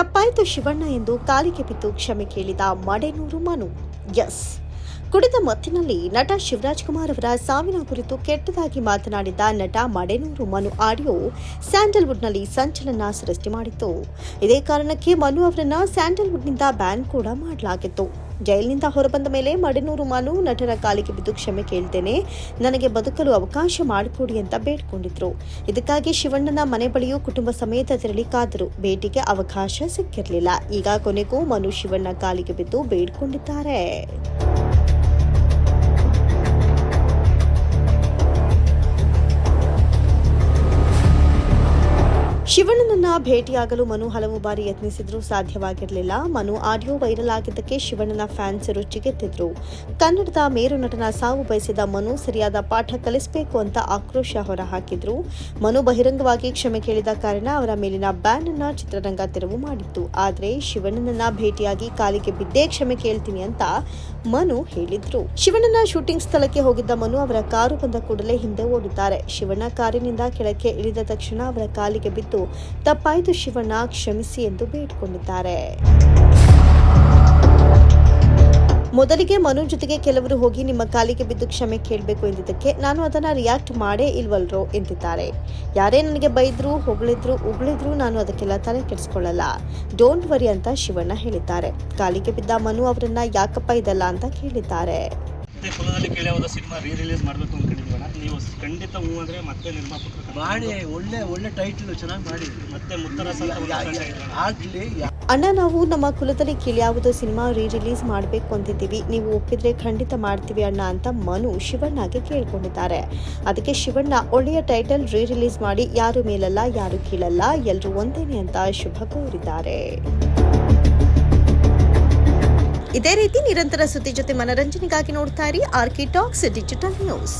ತಪ್ಪಾಯಿತು ಶಿವಣ್ಣ ಎಂದು ಕಾಲಿಗೆ ಬಿದ್ದು ಕ್ಷಮೆ ಕೇಳಿದ ಮಡೆನೂರು ಮನು. ಎಸ್, ಕುಡಿದ ಮತ್ತಿನಲ್ಲಿ ನಟ ಶಿವರಾಜ್ ಕುಮಾರ್ ಅವರ ಸಾವಿನ ಕುರಿತು ಕೆಟ್ಟದಾಗಿ ಮಾತನಾಡಿದ ನಟ ಮಡೆನೂರು ಮನು ಆಡಿಯೋ ಸ್ಯಾಂಡಲ್ವುಡ್ನಲ್ಲಿ ಸಂಚಲನ ಸೃಷ್ಟಿ ಮಾಡಿತ್ತು. ಇದೇ ಕಾರಣಕ್ಕೆ ಮನು ಅವರನ್ನ ಸ್ಯಾಂಡಲ್ವುಡ್ನಿಂದ ಬ್ಯಾನ್ ಕೂಡ ಮಾಡಲಾಗಿತ್ತು. ಜೈಲಿನಿಂದ ಹೊರಬಂದ ಮೇಲೆ ಮಡೆನೂರು ಮನು ನಟರ ಕಾಲಿಗೆ ಬಿದ್ದು ಕ್ಷಮೆ ಕೇಳ್ತೇನೆ, ನನಗೆ ಬದುಕಲು ಅವಕಾಶ ಮಾಡಿಕೊಡಿ ಅಂತ ಬೇಡ್ಕೊಂಡಿದ್ರು. ಇದಕ್ಕಾಗಿ ಶಿವಣ್ಣನ ಮನೆ ಬಳಿಯೂ ಕುಟುಂಬ ಸಮೇತ ತೆರಳಿ ಕಾದರು. ಭೇಟಿಗೆ ಅವಕಾಶ ಸಿಕ್ಕಿರಲಿಲ್ಲ. ಈಗ ಕೊನೆಗೂ ಮನು ಶಿವಣ್ಣ ಕಾಲಿಗೆ ಬಿದ್ದು ಬೇಡ್ಕೊಂಡಿದ್ದಾರೆ. ಶಿವಣ್ಣನನ್ನ ಭೇಟಿಯಾಗಲು ಮನು ಹಲವು ಬಾರಿ ಯತ್ನಿಸಿದ್ರೂ ಸಾಧ್ಯವಾಗಿರಲಿಲ್ಲ. ಮನು ಆಡಿಯೋ ವೈರಲ್ ಆಗಿದ್ದಕ್ಕೆ ಶಿವಣ್ಣನ ಫ್ಯಾನ್ಸ್ ರುಚಿಗೆತ್ತಿದ್ರು. ಕನ್ನಡದ ಮೇರು ನಟನ ಸಾವು ಬಯಸಿದ ಮನು ಸರಿಯಾದ ಪಾಠ ಕಲಿಸಬೇಕು ಅಂತ ಆಕ್ರೋಶ ಹೊರಹಾಕಿದ್ರು. ಮನು ಬಹಿರಂಗವಾಗಿ ಕ್ಷಮೆ ಕೇಳಿದ ಕಾರಣ ಅವರ ಮೇಲಿನ ಬ್ಯಾನ್ ಅನ್ನ ಚಿತ್ರರಂಗ ತೆರವು ಮಾಡಿತ್ತು. ಆದರೆ ಶಿವಣ್ಣನನ್ನ ಭೇಟಿಯಾಗಿ ಕಾಲಿಗೆ ಬಿದ್ದೇ ಕ್ಷಮೆ ಕೇಳ್ತೀನಿ ಅಂತ ಮನು ಹೇಳಿದ್ರು. ಶಿವಣ್ಣನ ಶೂಟಿಂಗ್ ಸ್ಥಳಕ್ಕೆ ಹೋಗಿದ್ದ ಮನು ಅವರ ಕಾರು ಬಂದ ಕೂಡಲೇ ಹಿಂದೆ ಓಡಿದ್ದಾರೆ. ಶಿವಣ್ಣ ಕಾರಿನಿಂದ ಕೆಳಕ್ಕೆ ಇಳಿದ ತಕ್ಷಣ ಅವರ ಕಾಲಿಗೆ ಬಿದ್ದು ತಪ್ಪಾಯಿತು ಶಿವಣ್ಣ, ಕ್ಷಮಿಸಿ ಎಂದು ಬೇಡಿಕೊಂಡಿದ್ದಾರೆ. ಮೊದಲಿಗೆ ಮನು ಜೊತೆಗೆ ಕೆಲವರು ಹೋಗಿ ನಿಮ್ಮ ಕಾಲಿಗೆ ಬಿದ್ದು ಕ್ಷಮೆ ಕೇಳಬೇಕು ಎಂದಿದ್ದಕ್ಕೆ ನಾನು ಅದನ್ನ ರಿಯಾಕ್ಟ್ ಮಾಡೇ ಇಲ್ವಲ್ರೋ ಎಂದಿದ್ದಾರೆ. ಯಾರೇ ನನಗೆ ಬೈದ್ರು, ಉಗುಳಿದ್ರು ನಾನು ಅದಕ್ಕೆಲ್ಲ ತಲೆ ಕೆಡಿಸ್ಕೊಳ್ಳಲ್ಲ, ಡೋಂಟ್ ವರಿ ಅಂತ ಶಿವಣ್ಣ ಹೇಳಿದ್ದಾರೆ. ಕಾಲಿಗೆ ಬಿದ್ದ ಮನು ಅವರನ್ನ ಯಾಕಪ್ಪ ಇದಲ್ಲ ಅಂತ ಕೇಳಿದ್ದಾರೆ. ಕುಲದಲ್ಲಿ ಕೇಳಿದ ಸಿನಿಮಾ ರೀ-ರಿಲೀಸ್ ಮಾಡಬೇಕು ಅನ್ಕೊಂಡಿದ್ದೀವಣ್ಣ. ನೀವು ಖಂಡಿತ ಹೂ ಅಂದ್ರೆ ಮತ್ತೆ ನಿರ್ಮಾಪಕರು ಮಾಡಿ ಒಳ್ಳೆ ಟೈಟಲ್ ಚೆನ್ನಾಗಿ ಮಾಡಿ ಮತ್ತೆ ಮುತ್ತರಸ ಆಗ್ಲಿ. ಅಣ್ಣ, ನಾವು ನಮ್ಮ ಕುಲದಲ್ಲಿ ಕೇಳ್ಯಾವುದು ಸಿನಿಮಾ ರೀ-ರಿಲೀಸ್ ಮಾಡಬೇಕು ಅಂತಿದ್ದೀವಿ, ನೀವು ಒಪ್ಪಿದ್ರೆ ಖಂಡಿತ ಮಾಡ್ತೀವಿ ಅಣ್ಣ ಅಂತ ಮನು ಶಿವಣ್ಣಗೆ ಕೇಳ್ಕೊಂಡಿದ್ದಾರೆ. ಅದಕ್ಕೆ ಶಿವಣ್ಣ ಒಳ್ಳೆಯ ಟೈಟಲ್ ರೀ-ರಿಲೀಸ್ ಮಾಡಿ, ಯಾರು ಮೇಲಲ್ಲ ಯಾರು ಕೀಳಲ್ಲ, ಎಲ್ಲರೂ ಒಂದೇನೆ ಅಂತ ಶುಭ ಕೋರಿದ್ದಾರೆ. ಇದೇ ರೀತಿ ನಿರಂತರ ಸುದ್ದಿ ಜೊತೆ ಮನರಂಜನೆಗಾಗಿ ನೋಡ್ತಾ ಇರಿ ಆರ್ಕಿ ಟಾಕ್ಸ್ ಡಿಜಿಟಲ್ ನ್ಯೂಸ್.